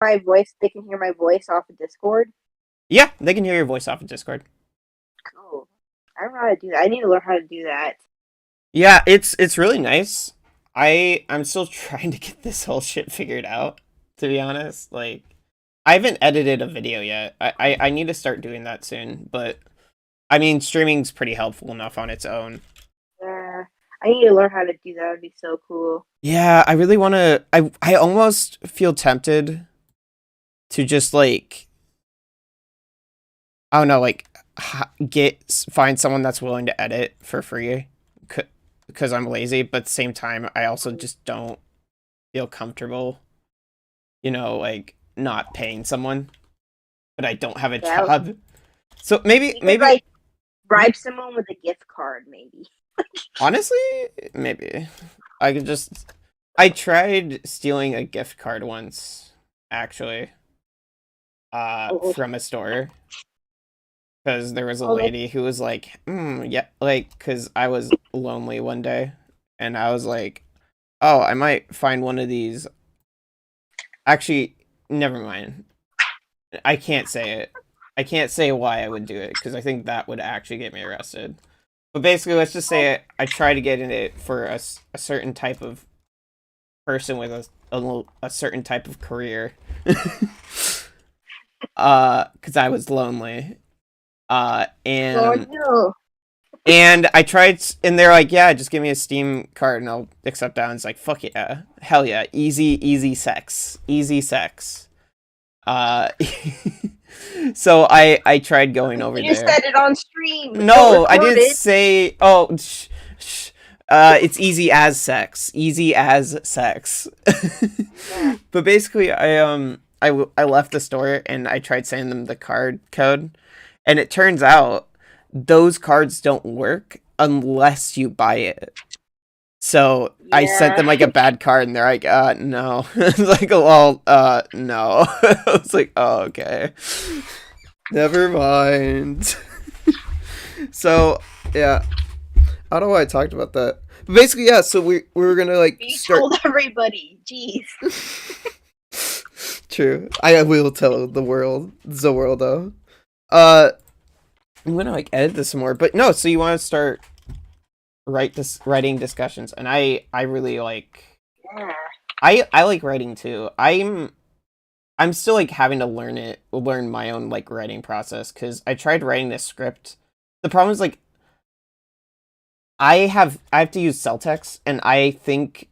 My voice, they can hear my voice off of Discord. Yeah, they can hear your voice off of Discord. Cool. I don't know how to do that. I need to learn how to do that. Yeah, it's really nice. I'm still trying to get this whole shit figured out, to be honest. Like I haven't edited a video yet. I need to start doing that soon, but I mean streaming's pretty helpful enough on its own. Yeah, I need to learn how to do that. It'd be so cool. Yeah, I really want to I almost feel tempted to just like I don't know, like find someone that's willing to edit for free because I'm lazy, but at the same time I also just don't feel comfortable, like not paying someone, but I don't have a Yeah, job. So you could maybe like bribe someone with a gift card, maybe. honestly, maybe I could just I tried stealing a gift card once actually Oh, from a store because there was a oh, lady who was like, yeah, like, because I was lonely one day, and I was like, oh, I might find one of these. Actually, never mind. I can't say it. I can't say why I would do it because I think that would actually get me arrested. But basically, let's just oh, say I try to get in it for a certain type of person with a certain type of career. Because I was lonely. Uh, oh and no. And I tried, and they're like, "Yeah, just give me a Steam card, and I'll accept that." And it's like, "Fuck yeah, hell yeah, easy sex, easy sex." Uh, so I tried going over You there. said it on stream, but don't No, I record didn't it. say. Oh, it's easy as sex, easy as sex. Yeah. But basically, I left the store and I tried sending them the card code, and it turns out those cards don't work unless you buy it. So I sent Yeah. them like a bad card, and they're like, no. It's like, well, no. I was like, oh, okay, never mind. So yeah, I don't know why I talked about that. But basically, yeah. So we were gonna like You start. told everybody. Jeez. True. I will tell the world though. Uh, I'm gonna like edit this some more, but no. So you want to start writing discussions, and I really like Yeah. I like writing too. I'm still like having to learn my own like writing process because I tried writing this script. The problem is like I have to use cell text, and I think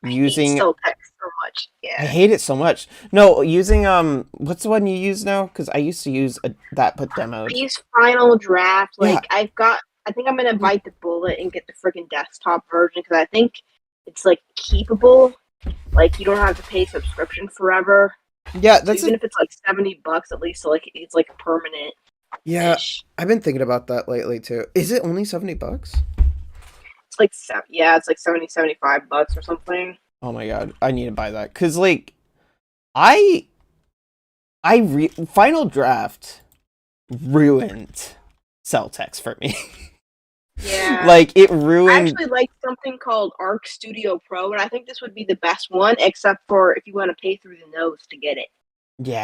I hate using cell text so much. I Yeah. hate it so much. No, using what's the one you use now? Because I used to use that but I demoed. use Final Draft. Yeah, Like I think I'm gonna bite the bullet and get the freaking desktop version because I think it's like keepable. Like you don't have to pay subscription forever. yeah. So That's even a if it's like $70, at least so like it's like permanent yeah. ish. I've been thinking about that lately too. Is it only $70? It's like yeah, it's like 75 bucks or something. Oh my god, I need to buy that because like I Final Draft ruined cell text for me. Yeah. Like it I ruined. actually like something called Arc Studio Pro, and I think this would be the best one, except for if you want to pay through the nose to get it.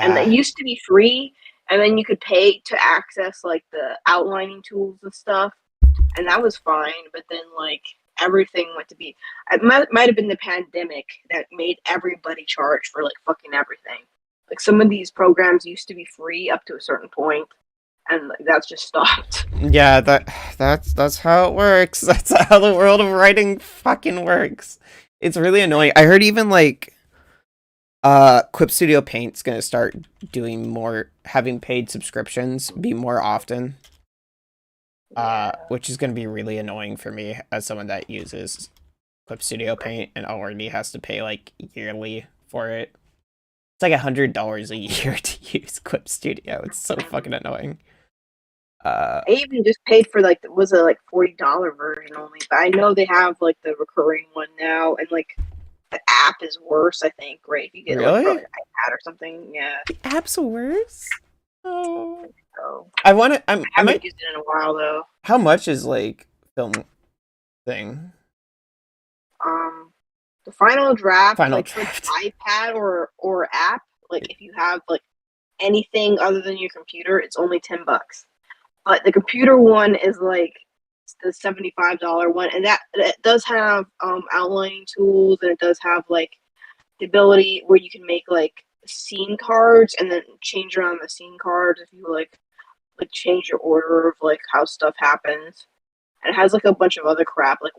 And that Yeah, used to be free, and then you could pay to access like the outlining tools and stuff, and that was fine. But then like everything went to be, it might have been the pandemic that made everybody charge for like fucking everything. Like some of these programs used to be free up to a certain point, and like, that's just stopped. yeah. That's how it works. That's how the world of writing fucking works. It's really annoying. I heard even like Quip Studio Paint's gonna start doing more, having paid subscriptions be more often. Yeah, Which is gonna be really annoying for me as someone that uses Quip Studio Paint and already has to pay like yearly for it. It's like $100 a year to use Quip Studio. It's so fucking annoying. Uh, I even just paid for like was it like $40 version only, but I know they have like the recurring one now, and like the app is worse. I think right if you get like for like really? an iPad or something. Yeah, The app's worse? Oh, so I want to. I I haven't might. used it in a while though. How much is like film thing? The final draft Final like for the Draft. iPad or app like if you have like anything other than your computer, it's only $10. But the computer one is like the $75 one, and that it does have outlining tools, and it does have like the ability where you can make like scene cards and then change around the scene cards if you like change your order of like how stuff happens. And it has like a bunch of other crap like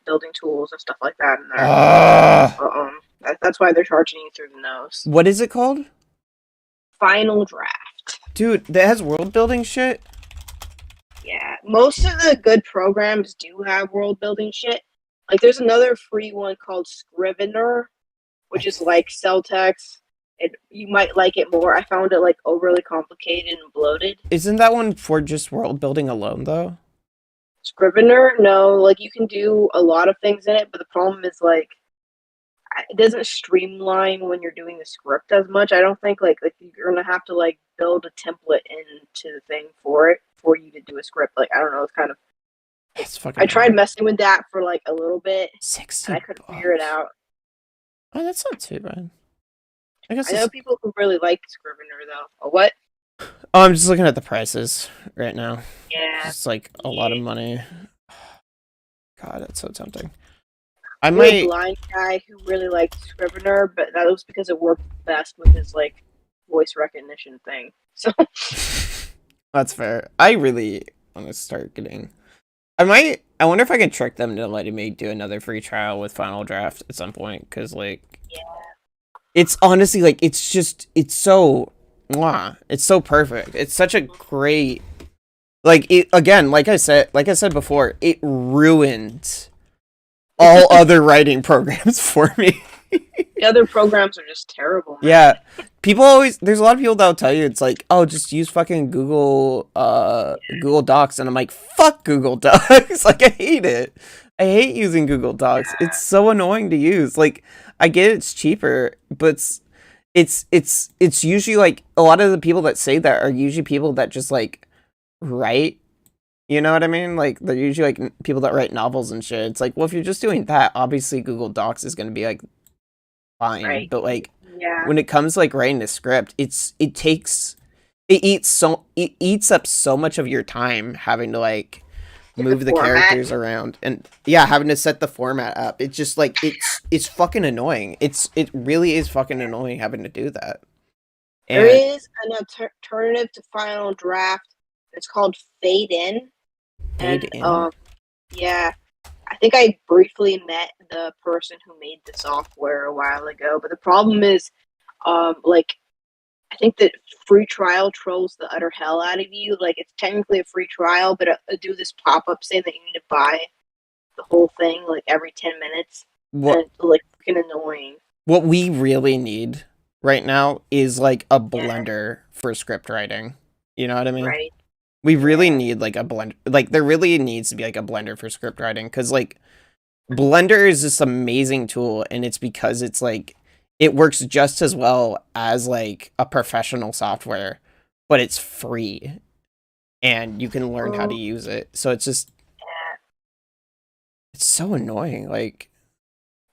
building tools and stuff like that in there. Ah, That's why they're charging you through the nose. what is it called? Final Draft. Dude, that has world building shit? Yeah, most of the good programs do have world building shit. Like, there's another free one called Scrivener, which is like cell text. You might like it more. I found it like overly complicated and bloated. Isn't that one for just world building alone, though? Scrivener, no, like you can do a lot of things in it, but the problem is like it doesn't streamline when you're doing the script as much. I don't think like you're gonna have to like build a template into the thing for it for you to do a script. Like I don't know, it's kind of. That's fucking. I tried messing with that for like a little bit, 60 and I couldn't figure it out. Oh, that's not too bad. I guess I know people who really like Scrivener though. Oh, what? Oh, I'm just looking at the prices right now. Yeah, It's like a lot of money. God, that's so tempting. I I'm might. a blind guy who really liked Scrivener, but that was because it worked best with his like voice recognition thing. So That's fair. I really want to start getting. I might. I wonder if I can trick them to letting me do another free trial with Final Draft at some point. Because like, yeah, it's honestly like it's just it's so. Mwah, it's so perfect. It's such a great. Like it again. Like I said before, it ruined all other writing programs for me. the other programs are just terrible. Man. Yeah. People always there's a lot of people that'll tell you it's like, oh, just use fucking Google Google Docs, and I'm like, fuck Google Docs. Like I hate it. I hate using Google Docs. It's so annoying to use. Like I get it's cheaper, but it's usually like a lot of the people that say that are usually people that just like write. You know what I mean? Like they're usually like people that write novels and shit. It's like, well, if you're just doing that, obviously Google Docs is going to be like fine, Right. but like Yeah. when it comes to like writing a script, it eats up so much of your time having to like move the characters around and yeah, having to set the format up. It's just like it's fucking annoying. It really is fucking annoying having to do that. There is an alternative to Final Draft. It's called Fade In. Fade In? Yeah. I think I briefly met the person who made the software a while ago, but the problem is, like, I think that free trial trolls the utter hell out of you. Like, it's technically a free trial, but it do this pop up saying that you need to buy the whole thing like every 10 minutes. What? And it's, like, fucking annoying. What we really need right now is like a blender for script writing. You know what I mean? Right. We really need like a blender. Like there really needs to be like a blender for script writing because like Blender is this amazing tool, and it's because it's like it works just as well as like a professional software, but it's free, and you can learn how to use it. So it's just it's so annoying. Like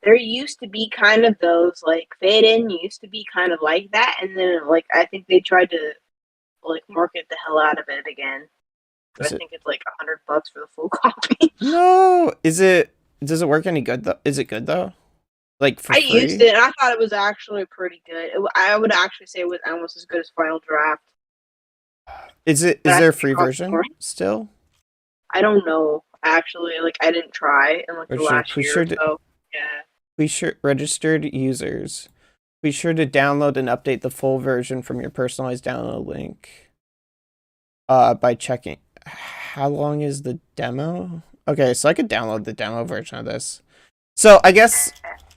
there used to be kind of those like Fade In used to be kind of like that, and then like I think they tried to like market the hell out of it again. But I think it's like $100 for the full copy. No, is it? Does it work any good though? Is it good though? Like for I free? used it, and I thought it was actually pretty good. I would actually say it was almost as good as Final Draft. Is it? Is there a free version still? I don't know. Actually, like I didn't try in like the last year or so. Yeah. We sure registered users. Be sure to download and update the full version from your personalized download link. By checking. How long is the demo? Okay, so I could download the demo version of this. So I guess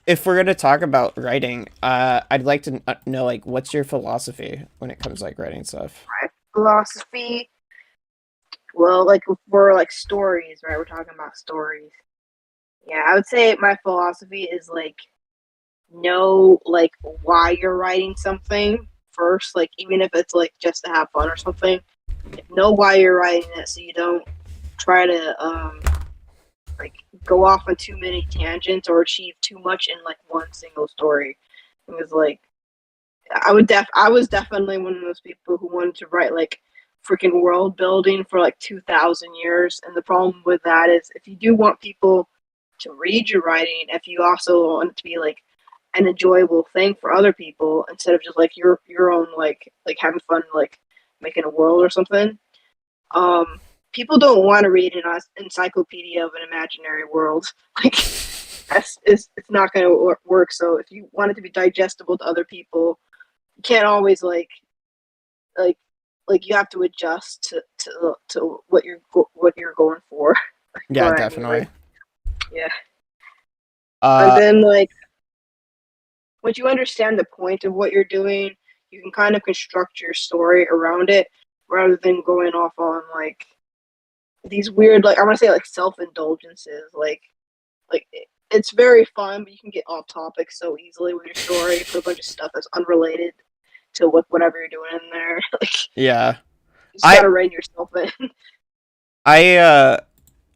if we're gonna talk about writing, I'd like to know like what's your philosophy when it comes to like writing stuff. My philosophy. Well, like we're like stories, right? We're talking about stories. Yeah, I would say my philosophy is like know like why you're writing something first, like even if it's like just to have fun or something. Like, know why you're writing it so you don't try to like go off on too many tangents or achieve too much in like one single story. Because like I was definitely one of those people who wanted to write like freaking world building for like 2,000 years. And the problem with that is if you do want people to read your writing, if you also want it to be like an enjoyable thing for other people instead of just like your own like having fun like making a world or something. People don't want to read an encyclopedia of an imaginary world. Like it's not going to work. So if you want it to be digestible to other people, you can't always like you have to adjust to what you're going for. Yeah, Or I mean, like definitely. yeah. And Uh, then like once you understand the point of what you're doing, you can kind of construct your story around it rather than going off on like these weird like I want to say like self indulgences. Like it's very fun, but you can get off topic so easily with your story. Put a bunch of stuff that's unrelated to whatever you're doing in there. Like yeah. you just I gotta rein yourself in. I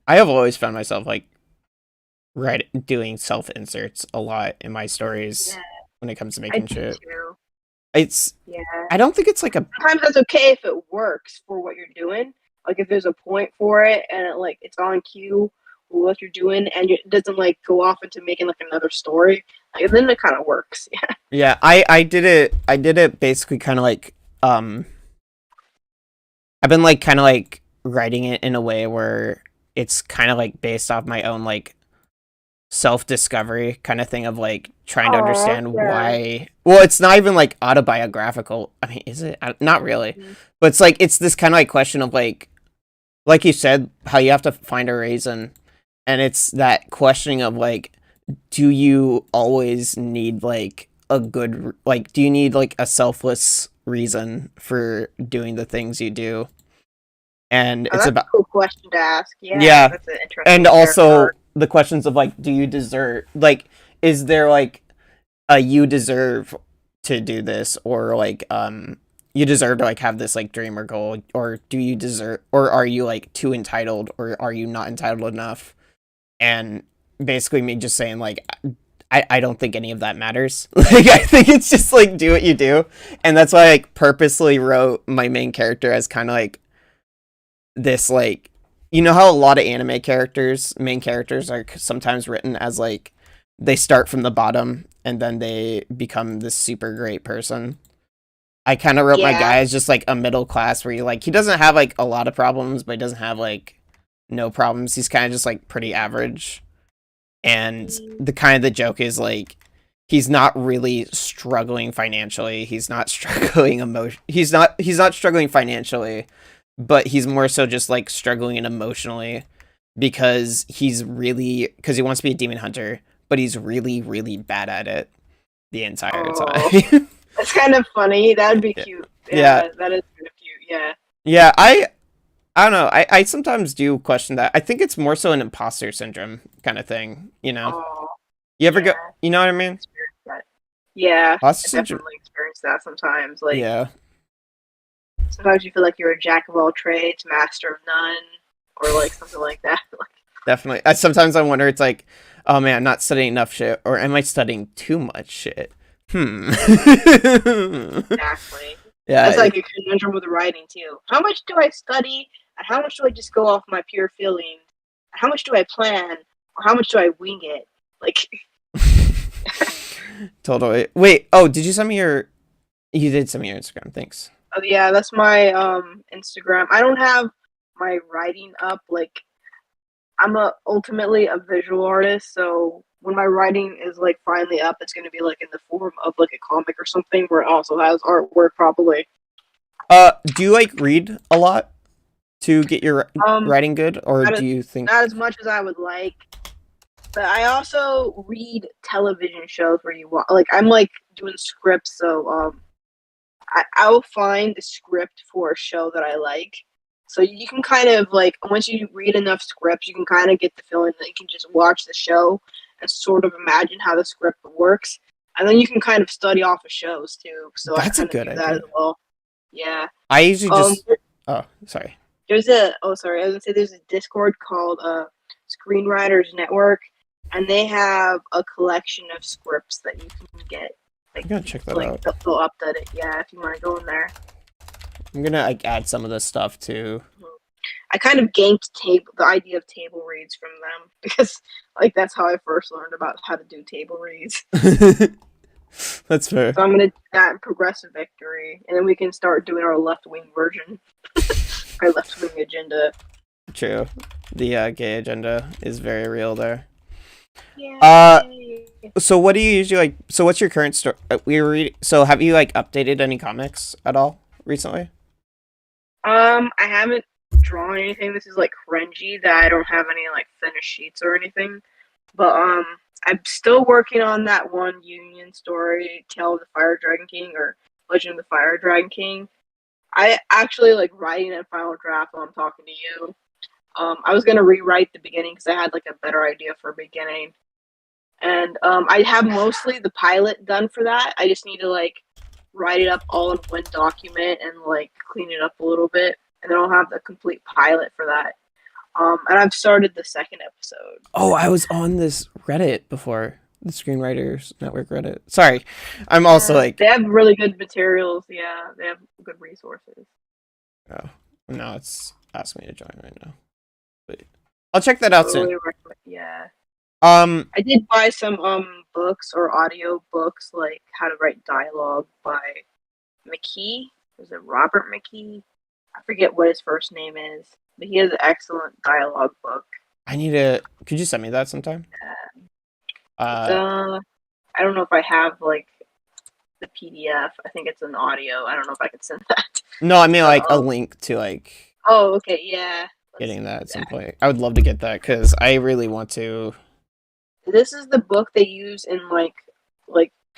I have always found myself like doing self inserts a lot in my stories Yeah, when it comes to I making do shit. too. It's Yeah. I don't think it's like a Sometimes that's okay if it works for what you're doing. Like if there's a point for it and like it's on cue with what you're doing and it doesn't like go off into making like another story. Like then it kind of works. Yeah. yeah, I did it basically kind of like I've been like kind of like writing it in a way where it's kind of like based off my own like self-discovery kind of thing of like trying to Oh understand yeah. why. Well, it's not even like autobiographical. I mean, is it? Not really. Mhm. But it's like it's this kind of like question of like you said, how you have to find a reason, and it's that questioning of like, do you always need like a good like do you need like a selfless reason for doing the things you do? And Oh, it's that's a about cool question to ask. Yeah, yeah, that's an and interesting character. also the questions of like, do you deserve like, is there like a you deserve to do this, or like you deserve to like have this like dream or goal, or do you deserve, or are you like too entitled, or are you not entitled enough? And basically me just saying like I don't think any of that matters. Like I think it's just like do what you do. And that's why I like purposely wrote my main character as kind of like this like you know how a lot of anime characters, main characters are sometimes written as like they start from the bottom and then they become this super great person. I kind of wrote my Yeah. guy as just like a middle class where he doesn't have like a lot of problems, but he doesn't have like no problems. He's kind of just like pretty average. And Mm. the kind of the joke is like he's not really struggling financially. He's not struggling he's not struggling financially, but he's more so just like struggling emotionally because he wants to be a demon hunter, but he's really bad at it the entire Oh, time. that's kind of funny. That'd be Yeah. cute. Yeah. Yeah, that is kind of cute. Yeah. Yeah, I don't know. I sometimes do question that. I think it's more so an imposter syndrome kind of thing, you know. Oh, You ever go, yeah. you know what I mean? Experience that. Yeah, Imposter I syndrome. definitely experience that sometimes. Like Yeah, sometimes you feel like you're a jack of all trades, master of none, or like something like that. definitely. Sometimes I wonder it's like, oh man, I'm not studying enough shit or am I studying too much shit? Hmm. Exactly. Yeah, That's like a conundrum with writing too. How much do I study, and how much do I just go off my pure feelings? How much do I plan, or how much do I wing it? Like, totally. Wait, oh, did you send me your you did send me your Instagram, thanks. oh yeah, that's my Instagram. I don't have my writing up. Like, I'm ultimately a visual artist, so when my writing is like finally up, it's gonna be like in the form of like a comic or something where it also has artwork probably. Do you like read a lot to get your Um, writing good, or not do as, you think not as much as I would like, but I also read television shows where you want like I'm like doing scripts, so I'll find the script for a show that I like. So you can kind of like once you read enough scripts, you can kind of get the feeling that you can just watch the show and sort of imagine how the script works, and then you can kind of study off of shows too. So I that's a kind of good do that as idea? well. Yeah. I usually Um. just oh, sorry. There's a oh sorry, I was gonna say there's a Discord called Screenwriters Network, and they have a collection of scripts that you can get. I'm Like, gonna check that like out. they'll update it. Yeah, if you want to go in there. I'm gonna like add some of this stuff too. I kind of ganked the idea of table reads from them because like that's how I first learned about how to do table reads. That's fair. So I'm gonna do that progressive victory, and then we can start doing our left wing version, our left wing agenda. True. The gay agenda is very real there. Uh, Yay! so what do you usually like? So what's your current story? We were reading. So have you like updated any comics at all recently? I haven't drawn anything. This is like cringy that I don't have any like finished sheets or anything. But I'm still working on that one Union story, Tale of the Fire Dragon King or Legend of the Fire Dragon King. I actually like writing a final draft while I'm talking to you. I was gonna rewrite the beginning because I had like a better idea for a beginning, and I have mostly the pilot done for that. I just need to like write it up all in one document and like clean it up a little bit, and then I'll have the complete pilot for that. And I've started the second episode. Oh, I was on this Reddit before, the Screenwriters Network Reddit. Sorry, I'm also Yeah, like, they have really good materials. Yeah, they have good resources. oh, no, it's asking me to join right now. But I'll check that out soon. Totally recommend. Yeah, Um, I did buy some books or audio books like How to Write Dialogue by McKee. Was it Robert McKee? I forget what his first name is, but he has an excellent dialogue book. I need to. Could you send me that sometime? It's, I don't know if I have like the PDF. I think it's an audio. I don't know if I can send that. No, I mean like a link to like Oh, okay, yeah. getting that at some point. I would love to get that because I really want to. This is the book they use in like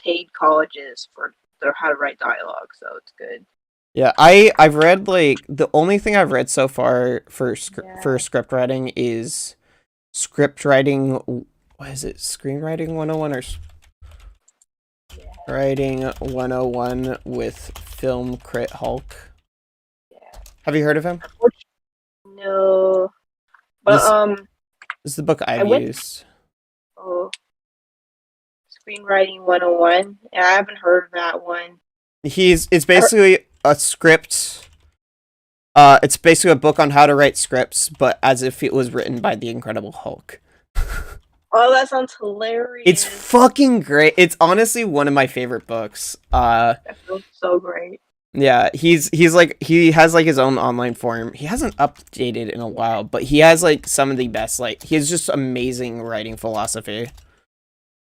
paid colleges for their how to write dialogue, so it's good. Yeah, I've read like the only thing I've read so far for Yeah. for script writing is script writing. What is it? Screenwriting 101 or Yeah. writing 101 with Film Crit Hulk. Yeah. Have you heard of him? No. But This is the book I've used. Oh, Screenwriting 101. Yeah, I haven't heard of that one. It's basically a script. It's basically a book on how to write scripts, but as if it was written by the Incredible Hulk. Oh, that sounds hilarious. It's fucking great. It's honestly one of my favorite books. That feels so great. Yeah, he's like he has like his own online forum. He hasn't updated in a while, but he has like some of the best. Like he has just amazing writing philosophy.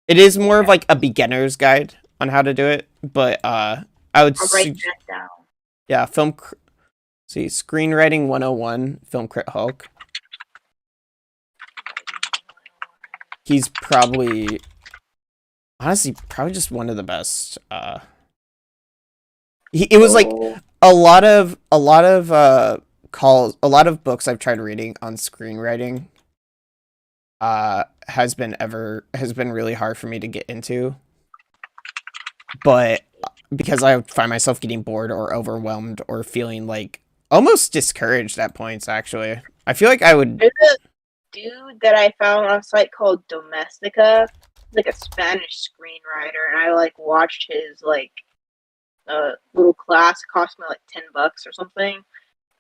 It is more of like a beginner's guide on how to do it, but I would I'll write that down. Yeah, see, Screenwriting 101, Film Crit Hulk. He's probably honestly probably just one of the best. It was like a lot of calls, a lot of books I've tried reading on screenwriting has been really hard for me to get into, but because I find myself getting bored or overwhelmed or feeling like almost discouraged at points. Actually, I feel like I would. There's a dude that I found on a site called Domestica, like a Spanish screenwriter, and I like watched his like little class. It cost me like $10 or something,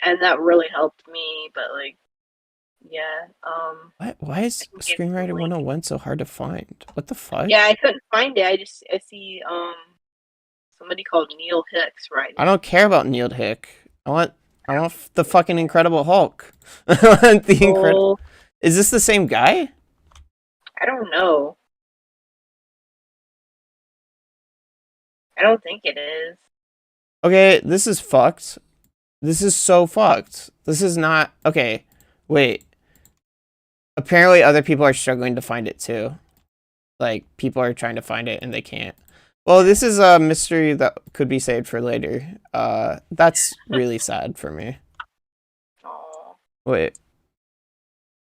and that really helped me. But like, yeah, Why is Screenwriting 101 so hard to find? What the fuck? Yeah, I couldn't find it. I see somebody called Neil Hicks writing. I don't care about Neil Hick. I want the fucking Incredible Hulk. I want the incredible. Is this the same guy? I don't know. I don't think it is. Okay, this is fucked. This is so fucked. This is not... Okay, wait. Apparently other people are struggling to find it too. Like, people are trying to find it and they can't. Well, this is a mystery that could be saved for later. That's really sad for me. Aww. Wait.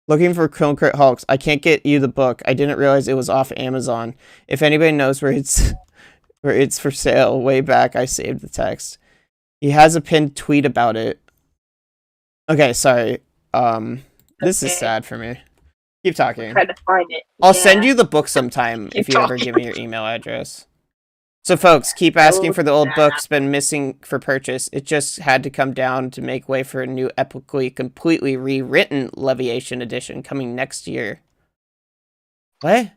Looking for Film Crit Hulks. I can't get you the book. I didn't realize it was off Amazon. If anybody knows where it's for sale, way back I saved the text. He has a pinned tweet about it. Okay, sorry. This is sad for me. Keep talking. Try to find it. I'll send you the book sometime if you talking. ever give me your email address. So, folks, keep I asking will for the do old that. books been missing for purchase. It just had to come down to make way for a new epically, completely rewritten Leviation edition coming next year. What?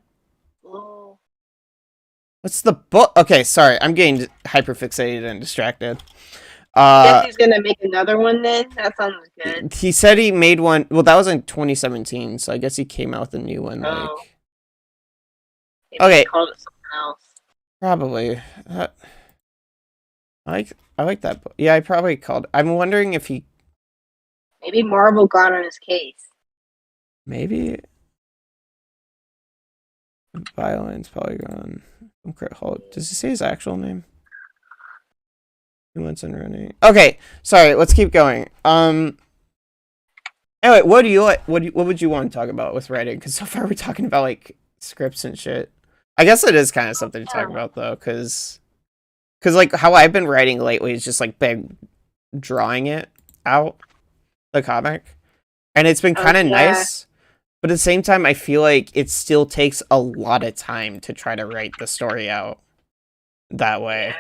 Oh. What's the book? Okay, sorry, I'm getting hyperfixated and distracted. I guess Uh, he's gonna make another one then. That sounds good. he said he made one. Well, that was in 2017, so I guess he came out with a new one. Oh, Like, maybe he okay, called it something else. probably. I like that book. Yeah, I probably called. I'm wondering if he Maybe Marvel got on his case. maybe Violence Polygon. Does he say his actual name? Zen and Rusty. Okay, sorry. Let's keep going. Anyway, what do you like? What would you want to talk about with writing? Because so far we're talking about like scripts and shit. I guess it is kind of something to talk Yeah. about though, because like how I've been writing lately is just like been drawing it out the comic, and it's been Oh kind of yeah. nice. But at the same time, I feel like it still takes a lot of time to try to write the story out that way. Yeah.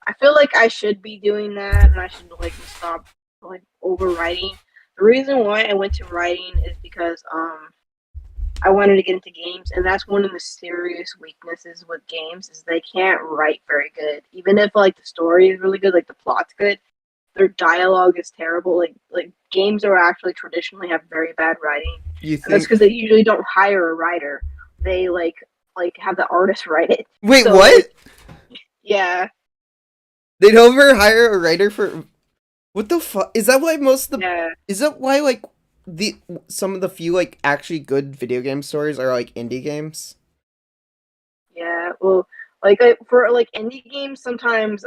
I feel like I should be doing that, and I should like stop like overwriting. The reason why I went to writing is because I wanted to get into games, and that's one of the serious weaknesses with games is they can't write very good. Even if like the story is really good, like the plot's good, their dialogue is terrible. Like games are actually traditionally have very bad writing, You and that's think? because they usually don't hire a writer. They like have the artist write it. Wait, So what? like yeah, They'd never hire a writer for what the fuck? Is that why most of the yeah. is that why like the some of the few like actually good video game stories are like indie games? Yeah, well, for like indie games, sometimes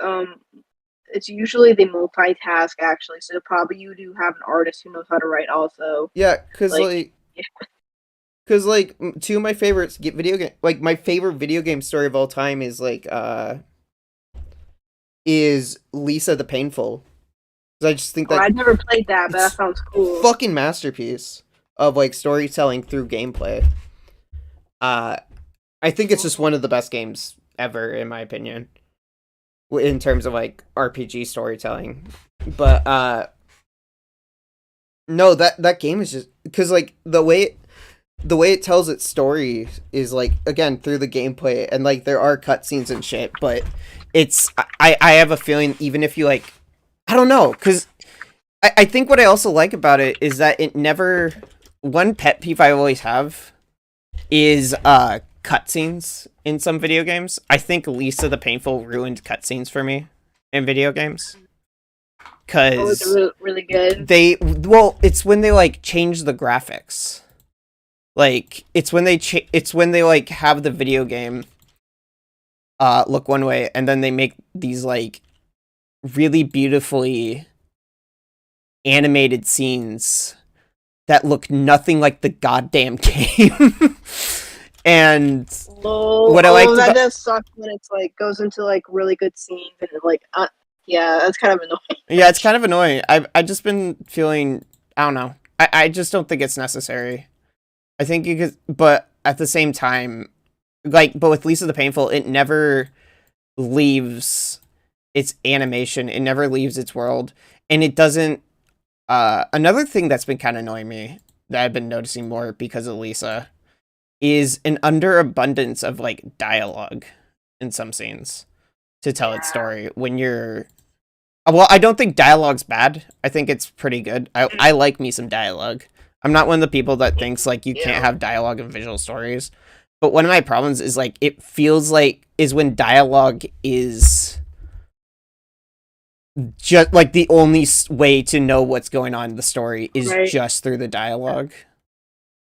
it's usually they multitask actually. So probably you do have an artist who knows how to write also. Yeah, Like, yeah, cause like two of my favorites get video game like my favorite video game story of all time is Lisa the Painful. 'Cause I just think oh, that I've never played that, but that it's sounds cool. fucking masterpiece of like storytelling through gameplay. Uh, I think it's just one of the best games ever, in my opinion, in terms of like RPG storytelling. But no, that game is just because like the way it tells its story is like again through the gameplay and like there are cutscenes and shit, but it's I have a feeling even if you like I don't know because I think what I also like about it is that it never one pet peeve I always have is cutscenes in some video games. I think Lisa the Painful ruined cutscenes for me in video games Oh, it's because really good. it's when they like change the graphics. Like it's when they like have the video game look one way and then they make these like really beautifully animated scenes that look nothing like the goddamn game. And Lol. what I liked That about does suck when it's like goes into like really good scenes and like yeah, that's kind of annoying. yeah, it's kind of annoying. I just been feeling I don't know. I just don't think it's necessary. I think you could, but at the same time, but with Lisa the Painful, it never leaves its animation. It never leaves its world, and it doesn't. Another thing that's been kind of annoying me that I've been noticing more because of Lisa is an underabundance of like dialogue in some scenes to tell its Yeah. story when you're. Well, I don't think dialogue's bad. I think it's pretty good. I like me some dialogue. I'm not one of the people that thinks like you can't have dialogue and visual stories. But one of my problems is like it feels like is when dialogue is just like the only way to know what's going on in the story is Right. just through the dialogue.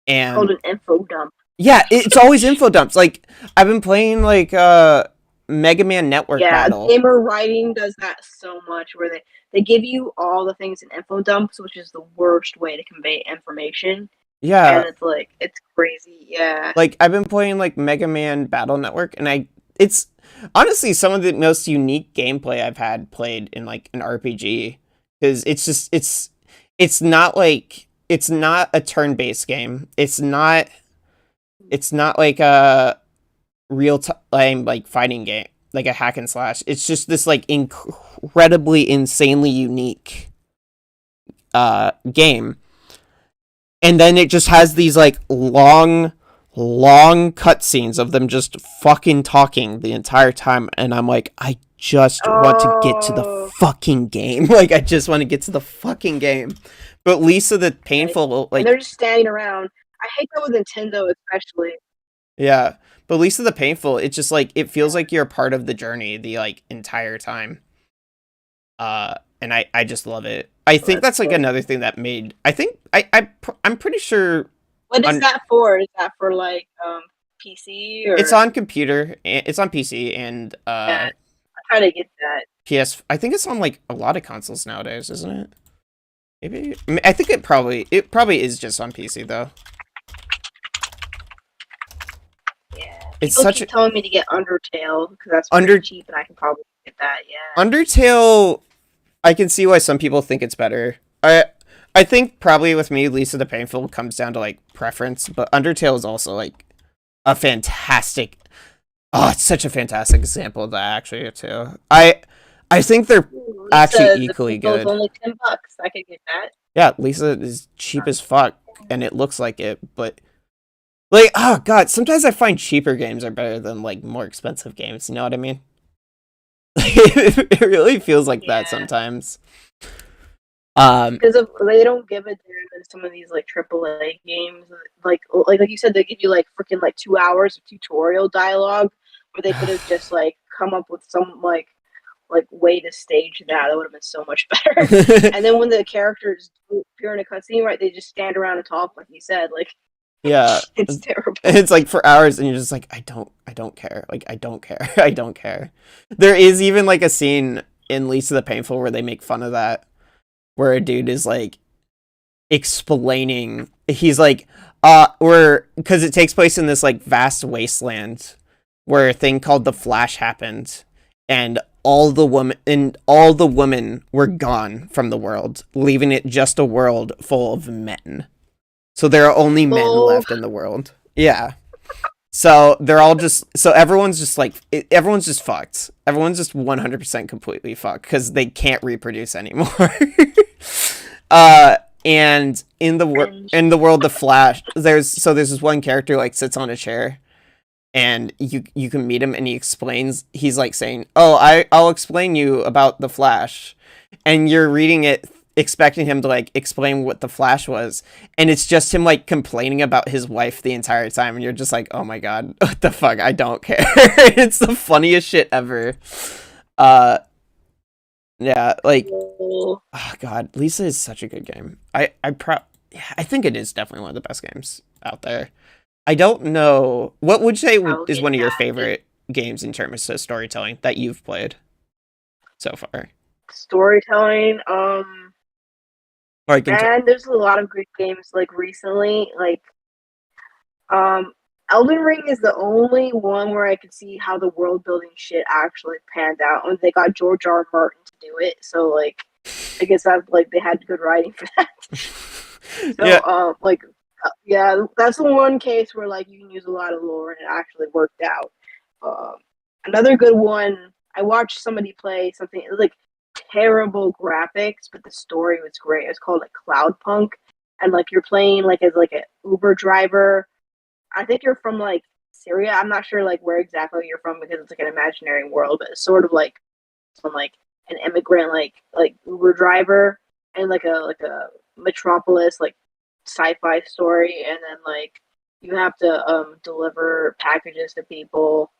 It's called And an info dump. yeah, it's always info dumps. Like I've been playing like Mega Man Network Yeah, Battle. gamer writing does that so much where they give you all the things in info dumps, which is the worst way to convey information. Yeah, And it's like it's crazy. Yeah. like I've been playing like Mega Man Battle Network, and it's honestly some of the most unique gameplay I've had played in like an RPG because it's just it's not like it's not a turn-based game. It's not like a real time like fighting game. like a hack and slash. It's just this like incredibly insanely unique game. And then it just has these like long cutscenes of them just fucking talking the entire time, and I'm like, I just want to get to the Oh, fucking game. Like, I just want to get to the fucking game. But Lisa the okay. Painful, And like, they're just standing around. I hate that with Nintendo, especially. yeah. But Lisa the Painful, it's just like it feels like you're a part of the journey the like entire time. And I just love it. I So think that's that's like cool. another thing that made. I think I'm pretty sure What is on that for? Is that for like PC it's or? on computer. It's on PC and Yeah, I try to get that. PS. I think it's on like a lot of consoles nowadays, isn't it? Maybe. I mean, I think it probably is just on PC though. Yeah, It's people such a keep telling me to get Undertale because that's pretty under cheap, and I can probably get that. Yeah. Undertale. I can see why some people think it's better. I think probably with me, Lisa the Painful comes down to like preference, but Undertale is also like a fantastic. Oh, it's such a fantastic example of that actually too. I think they're Ooh, actually Lisa, the equally People's good. only $10. I could get that. Yeah, Lisa is cheap as fuck, and it looks like it, but like, oh god, sometimes I find cheaper games are better than like more expensive games. You know what I mean? It really feels like that Yeah, sometimes. Um, because they don't give it to some of these like AAA games. Like you said, they give you like freaking like 2 hours of tutorial dialogue, where they could have just like come up with some like way to stage that. That would have been so much better. And then when the characters appear in a cutscene, right, they just stand around and talk, like you said. Like yeah, it's terrible. it's like for hours, and you're just like, I don't care. Like, I don't care. I don't care. There is even like a scene in Lisa the Painful where they make fun of that, where a dude is like explaining. He's like, where because it takes place in this like vast wasteland where a thing called the Flash happened, and all the women were gone from the world, leaving it just a world full of men. So there are only men Lol. left in the world. Yeah. So they're all just so everyone's just like everyone's just fucked. Everyone's just 100% completely fucked because they can't reproduce anymore. And Cringe. in the world the Flash, there's this one character who, like sits on a chair, and you can meet him, and he's like saying, "Oh, I'll explain you about the Flash," and you're reading it expecting him to like explain what the Flash was, and it's just him like complaining about his wife the entire time, and you're just like, "Oh my god, what the fuck? I don't care." It's the funniest shit ever. Uh, yeah, like Lol. oh god, Lisa is such a good game. Yeah, I think it is definitely one of the best games out there. I don't know. What would you say I will is get one of your that. favorite games in terms of storytelling that you've played so far? Storytelling. Or I can t- Man, there's a lot of good games like recently. Um, Elden Ring is the only one where I could see how the world building shit actually panned out, and they got George R. R. Martin to do it. So like, I guess that like they had good writing for that. Yeah. So yeah, that's the one case where like you can use a lot of lore and it actually worked out. Um, Another good one. I watched somebody play something. It was like terrible graphics, but the story was great. It's called like Cloud Punk, and like you're playing like as like an Uber driver. I think you're from like Syria. I'm not sure like where exactly you're from because it's like an imaginary world, but it's sort of like from like an immigrant like Uber driver and like a metropolis like sci-fi story, and then like you have to deliver packages to people,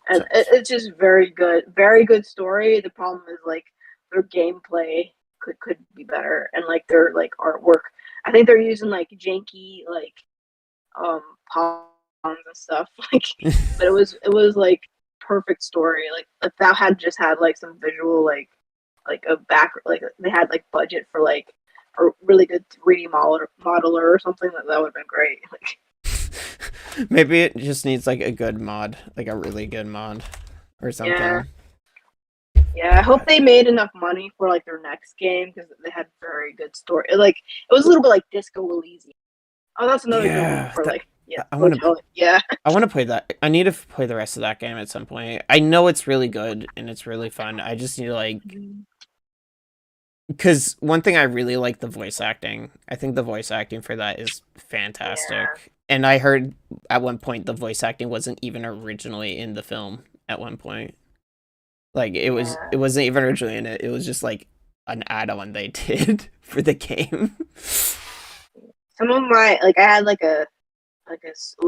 and So, it's just very good story. The problem is like their gameplay could be better, and like their like artwork. I think they're using like janky like um polygons and stuff like, but it was like perfect story. Like if that had just had like some visual like a back like they had like budget for like a really good 3D modeler or something, that would have been great. Like maybe it just needs like a good mod, like a really good mod or yeah, something. yeah. I hope Uh, they made enough money for like their next game because they had very good story. Like it was a little bit like Disco Elysium. Oh, that's another good one yeah, for like Yeah, I want to. hotel. Yeah, I want to play that. I need to play the rest of that game at some point. I know it's really good and it's really fun. I just need to like, because one thing I really like the voice acting. I think the voice acting for that is yeah, fantastic. And I heard at one point the voice acting wasn't even originally in the film. At one point, like it yeah. wasn't even originally in it. It was just like an add-on they did for the game. Some of my like I had well,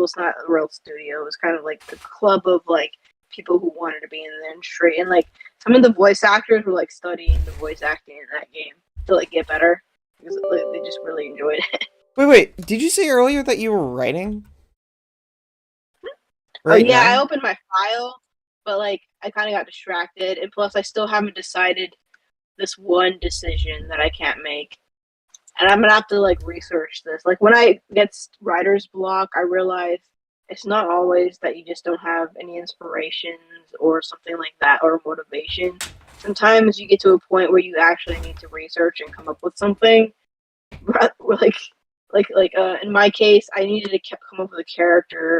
it's not a real studio. It was kind of like a club of like people who wanted to be in the industry, and like some of the voice actors were like studying the voice acting in that game to like get better because like, they just really enjoyed it. Wait. Did you say earlier that you were writing Oh right yeah, I now? opened my file, but like I kind of got distracted, and plus I still haven't decided this one decision that I can't make. And I'm gonna have to like research this. Like when I get writer's block, I realize it's not always that you just don't have any inspirations or something like that or motivation. Sometimes you get to a point where you actually need to research and come up with something. Like in my case, I needed to come up with a character